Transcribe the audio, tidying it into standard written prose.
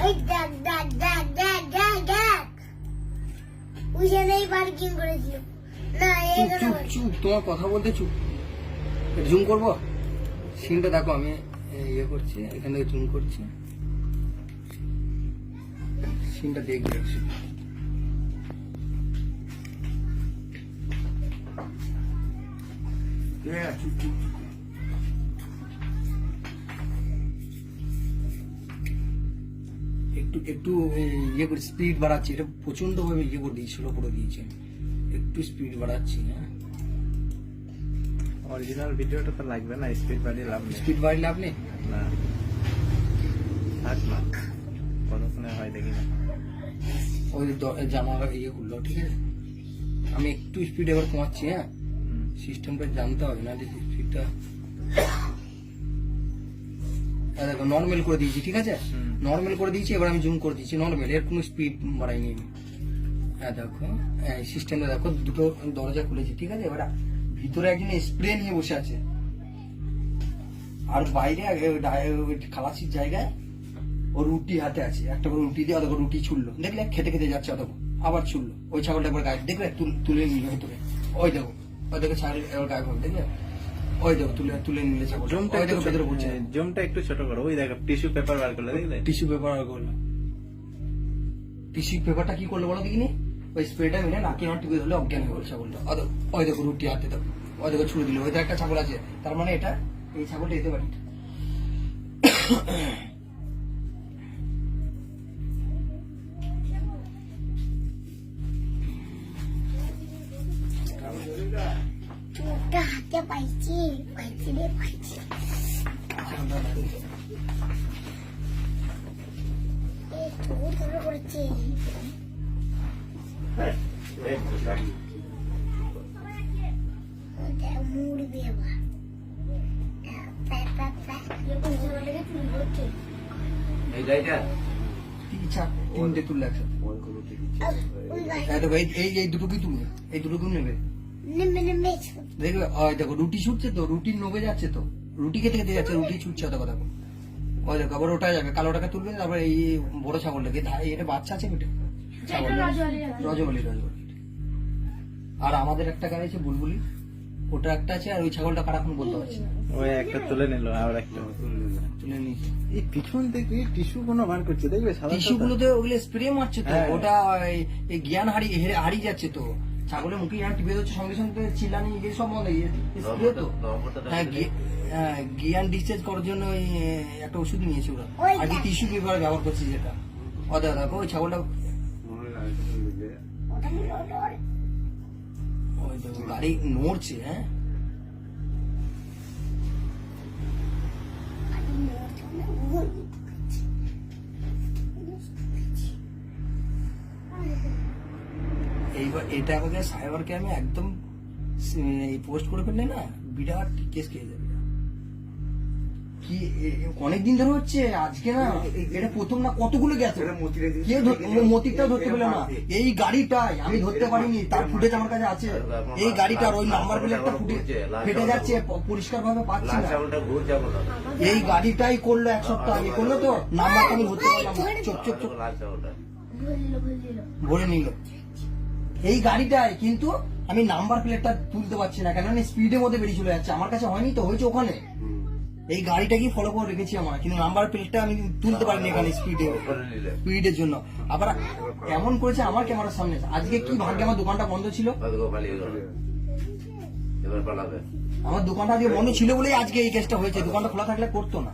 ওই দেখ দেখ দেখ দেখ দেখ দেখ ওইখানেই পার্কিং করেছিল না চুপ চুপ তোমার কথা বলতে চুপ। জুম করবো সিনটা দেখো, আমি ইয়ে করছি, এখান থেকে জুম করছি, সিনটা দেখবে। চুপ চুপ একটু একটু ইয়ে করে স্পিড বাড়াচ্ছি, এটা প্রচন্ড ভাবে ইয়ে করে দিয়েছি, স্লো করে দিয়েছি, একটু স্পিড বাড়াচ্ছি। হ্যাঁ অরিজিনাল ভিডিওটা তো লাগবে না, স্পিড বাড়িয়ে লাভ নেই। স্পিড বাড়িয়ে লাভ নেই না, থাক না, কতক্ষণে হয় দেখি না। ওই জামা ইয়ে করলো, ঠিক আছে আমি একটু স্পিড এবার কমাচ্ছি। হ্যাঁ সিস্টেমটা জানতে হবে না, স্পিডটা দেখো নর্মাল করে দিয়েছি, ঠিক আছে নর্মাল করে দিয়েছি, এবার আমি জুম করে দিচ্ছি নর্মাল, এর কোনো স্পিড বাড়াইনি আমি। হ্যাঁ দেখো সিস্টেমটা দেখো, দুটো দরজা খুলেছি, ঠিক আছে এবার ভিতরে একজন স্প্রে নিয়ে বসে আছে, আর বাইরে খালাসির জায়গায় ও রুটি হাতে আছে, একটা করে রুটি দিয়ে দেখো রুটি ছুড়লো, দেখলে খেতে খেতে যাচ্ছে, অত আবার ছুড়লো, ওই ছাগলটা একবার গায়ে দেখলে তুলে নিল ভেতরে, ওই দেখো ছাগল এবার গায়ে হবে, দেখলে ওই দেখো তুলে নিলে ছাগল, ওই দেখো ভেতরে পড়ছে। জুমটা একটু ছোট করো, ওই দেখো টিস্যু পেপার বার করলে, দেখলে টিস্যু পেপার করলো, টিস্যু পেপারটা কি করলো বলো দেখিনি, ওই স্প্রেটা মিলে নাকি আমার টিপে ধরলে অজ্ঞান হয়ে গেল ছাগলটা, ওই দেখো রুটি হাতে দেখো, ওই দেখো ছুড়ে দিল, ওই তো একটা ছাগল আছে, তার মানে এটা এই ছাগলটা যেতে পারি। চোখটা হাতে পাইছি পাইছি রে পাইছি চোখ ধরে করেছে মুড়বে আবার এই গাড়িটা তিনটে তুললে একসাথে, এই দুটো কি তুলবে, এই দুটো কি নেবে দেখবে, ওই দেখো রুটি ছুটছে তো, রুটি নবে যাচ্ছে তো, রুটি খেতে খেতে যাচ্ছে, রুটি ছুটছে, অত কথা ওই দেখো আবার ওটা যাবে, কালোটাকে তুলবে, তারপর এই বড় ছাগলটাকে, এটা বাচ্চা আছে বেটে ছাগল, রজবলি। আর আমাদের একটা গাড়ি আছে বুলবুলি, ওটা একটা আছে, আর ওই ছাগলটা কারাক্ষণ বলতে পারছি না, ওই একটা তুলে নিল, আবার একটা তুলে নিয়েছে। এই পিছন থেকে টিস্যু কোনো বার করছে, দেখবে টিস্যু গুলোতে ওগুলো স্প্রে মারছে তো, হ্যাঁ। ওটা এই জ্ঞান হারিয়ে যাচ্ছে তো, ছাগলের মুখে যখন টিপে দিচ্ছে সঙ্গে সঙ্গে চিল্লানি এগুলো সব বন্ধ, স্প্রে তো। হ্যাঁ জ্ঞান ডিসচার্জ করার জন্য ওই একটা ওষুধ নিয়েছে ওরা, আর কি টিস্যু পেপার ব্যবহার করছে যেটা, দেখো ওই ছাগলটা, ওই দেখো গাড়ি নড়ছে। হ্যাঁ এইবার এটা আমাকে সাইবারকে আমি একদম পোস্ট করে ফেললে না, বিরাট কেস খেয়ে যাবে। কি অনেকদিন ধরে হচ্ছে, আজকে না এটা প্রথম না, কতগুলো গেছে, কেউ মতিকটাও ধরতে পেলো না। এই গাড়িটাই আমি ধরতে পারিনি, তার ফুটেজ আমার কাছে আছে, এই গাড়িটার ওই নাম্বার প্লেটটা ফেটে যাচ্ছে, পরিষ্কার ভাবে পাচ্ছি না, এই গাড়িটাই করলো এক সপ্তাহ আগে করলো তো, নাম্বারটা আমি ধরতে পারলাম না, চোখ চোখ চোখ ভরে নিল এই গাড়িটাই, কিন্তু আমি নাম্বার প্লেটটা তুলতে পারছি না, কেন স্পিডের মধ্যে বেরিয়ে চলে যাচ্ছে, আমার কাছে হয়নি তো, হয়েছে ওখানে, এই গাড়িটা কি ফলো করে রেখেছি আমার, কিন্তু নাম্বার প্লেটটা আমি তুলতে পারিনি এখানে স্পিডের জন্য। আবার এমন করেছে আমার ক্যামেরার সামনে, আজকে কি ভাগ্যে আমার দোকানটা বন্ধ ছিল, আমার দোকানটা আজকে বন্ধ ছিল বলেই আজকে এই কেসটা হয়েছে, দোকানটা খোলা থাকলে করতো না।